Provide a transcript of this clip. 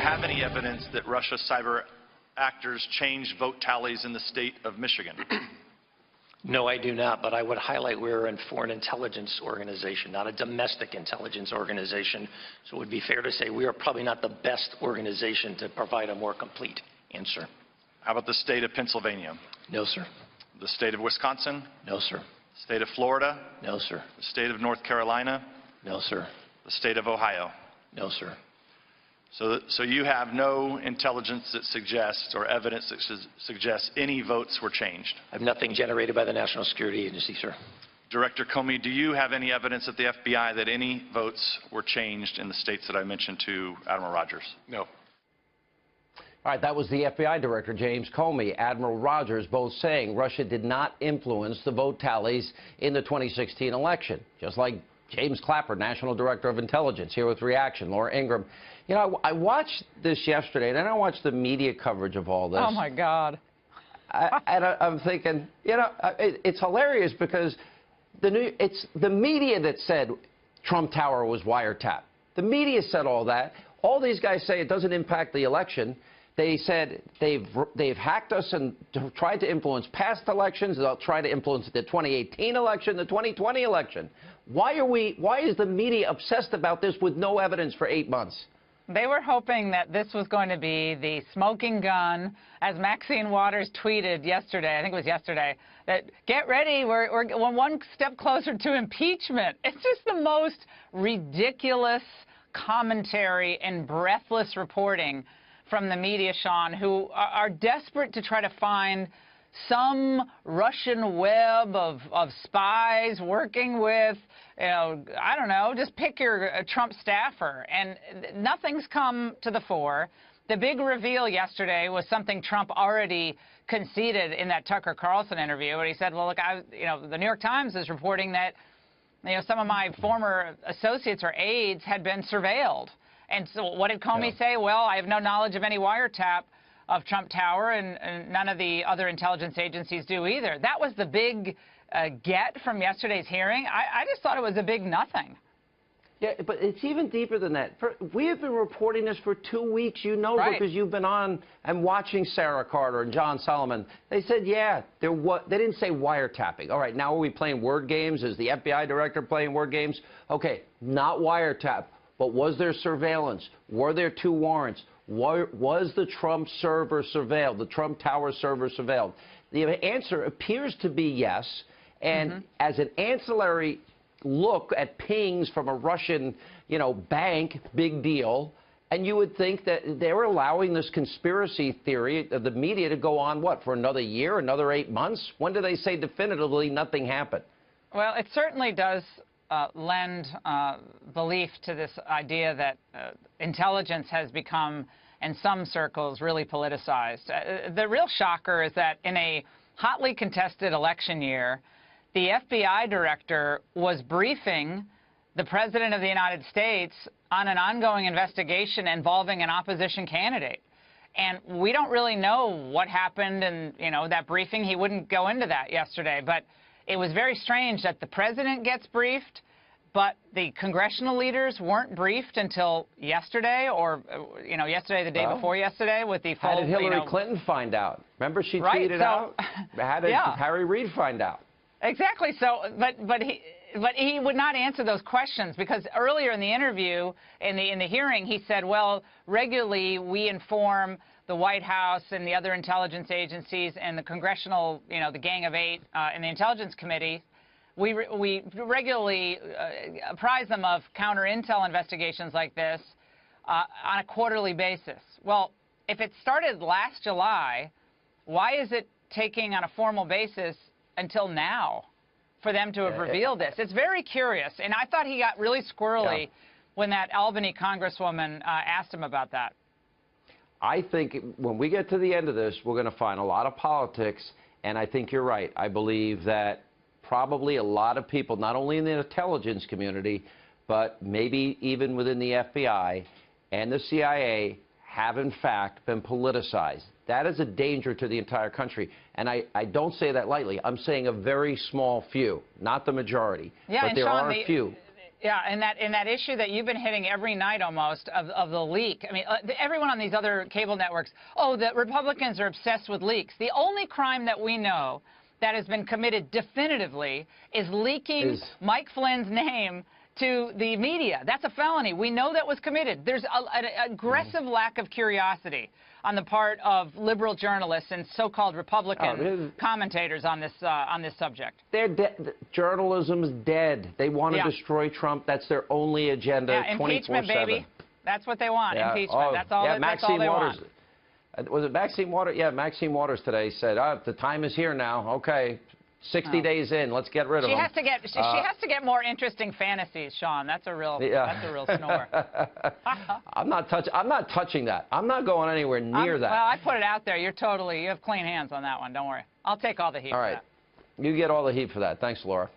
have any evidence that Russia's cyber actors changed vote tallies in the state of Michigan? No, I do not, but I would highlight we're a foreign intelligence organization, not a domestic intelligence organization. So it would be fair to say we are probably not the best organization to provide a more complete answer. How about the state of Pennsylvania? No, sir. The state of Wisconsin? No, sir. The state of Florida? No, sir. The state of North Carolina? No, sir. The state of Ohio? No, sir. So you have no intelligence that suggests or evidence that suggests any votes were changed? I have nothing generated by the National Security Agency, sir. Director Comey, do you have any evidence at the FBI that any votes were changed in the states that I mentioned to Admiral Rogers? No. All right, that was the FBI Director, James Comey, Admiral Rogers, both saying Russia did not influence the vote tallies in the 2016 election, just like James Clapper, National Director of Intelligence, here with reaction. Laura Ingraham. You know, I watched this yesterday, and then I watched the media coverage of all this. Oh, my God. I'm thinking, you know, it's hilarious because it's the media that said Trump Tower was wiretapped. The media said all that. All these guys say it doesn't impact the election. They said they've hacked us and tried to influence past elections. They'll try to influence the 2018 election, the 2020 election. Why is the media obsessed about this with no evidence for 8 months? They were hoping that this was going to be the smoking gun, as Maxine Waters tweeted yesterday, I think it was yesterday, that get ready, we're one step closer to impeachment. It's just the most ridiculous commentary and breathless reporting from the media, Sean, who are desperate to try to find some Russian web of spies working with, you know, I don't know, just pick your Trump staffer. And nothing's come to the fore. The big reveal yesterday was something Trump already conceded in that Tucker Carlson interview, where he said, well, look, the New York Times is reporting that, some of my former associates or aides had been surveilled. And so what did Comey say? Well, I have no knowledge of any wiretap of Trump Tower, and none of the other intelligence agencies do either. That was the big get from yesterday's hearing. I just thought it was a big nothing. Yeah, but it's even deeper than that. We have been reporting this for 2 weeks, Right. because you've been on and watching Sarah Carter and John Solomon. They said, yeah, they didn't say wiretapping. All right, now are we playing word games? Is the FBI director playing word games? Okay, not wiretap, but was there surveillance? Were there 2 warrants? Was the Trump server surveilled, the Trump Tower server surveilled? The answer appears to be yes. And as an ancillary look at pings from a Russian, bank, big deal. And you would think that they were allowing this conspiracy theory of the media to go on, what, for another year, another 8 months? When do they say definitively nothing happened? Well, it certainly does lend belief to this idea that intelligence has become, in some circles, really politicized. The real shocker is that in a hotly contested election year, the FBI director was briefing the President of the United States on an ongoing investigation involving an opposition candidate. And we don't really know what happened in, that briefing. He wouldn't go into that yesterday. But it was very strange that the President gets briefed, but the congressional leaders weren't briefed until yesterday, or, yesterday, the day before yesterday, with the full, How did Hillary Clinton find out? Remember, she tweeted out? How did Harry Reid find out? Exactly. So, but he would not answer those questions, because earlier in the interview, in the hearing, he said, well, regularly we inform the White House and the other intelligence agencies and the congressional, the Gang of Eight and the Intelligence Committee. We regularly apprise them of counter-intel investigations like this on a quarterly basis. Well, if it started last July, why is it taking on a formal basis until now for them to have revealed this? It's very curious. And I thought he got really squirrely when that Albany congresswoman asked him about that. I think when we get to the end of this, we're going to find a lot of politics. And I think you're right. I believe that probably a lot of people, not only in the intelligence community, but maybe even within the FBI and the CIA, have in fact been politicized. That is a danger to the entire country. And I don't say that lightly. I'm saying a very small few, not the majority. Yeah, but and there Sean, are a few. Yeah, and that issue that you've been hitting every night almost of the leak. I mean, everyone on these other cable networks, oh, the Republicans are obsessed with leaks. The only crime that we know that has been committed definitively is leaking Mike Flynn's name to the media. That's a felony. We know that was committed. There's an aggressive lack of curiosity on the part of liberal journalists and so-called Republican commentators on this subject. They're journalism is dead. They want to destroy Trump. That's their only agenda. Yeah, impeachment, baby. That's what they want. Yeah. Impeachment. That's all. That's all they want. Was it Maxine Waters? Yeah, Maxine Waters today said, the time is here now. Okay, 60 days in, let's get rid of them. She has to get more interesting fantasies, Sean. That's a real snore. I'm not touching that. I'm not going anywhere near that. Well, I put it out there. You have clean hands on that one. Don't worry. I'll take all the heat. All right. You get all the heat for that. Thanks, Laura.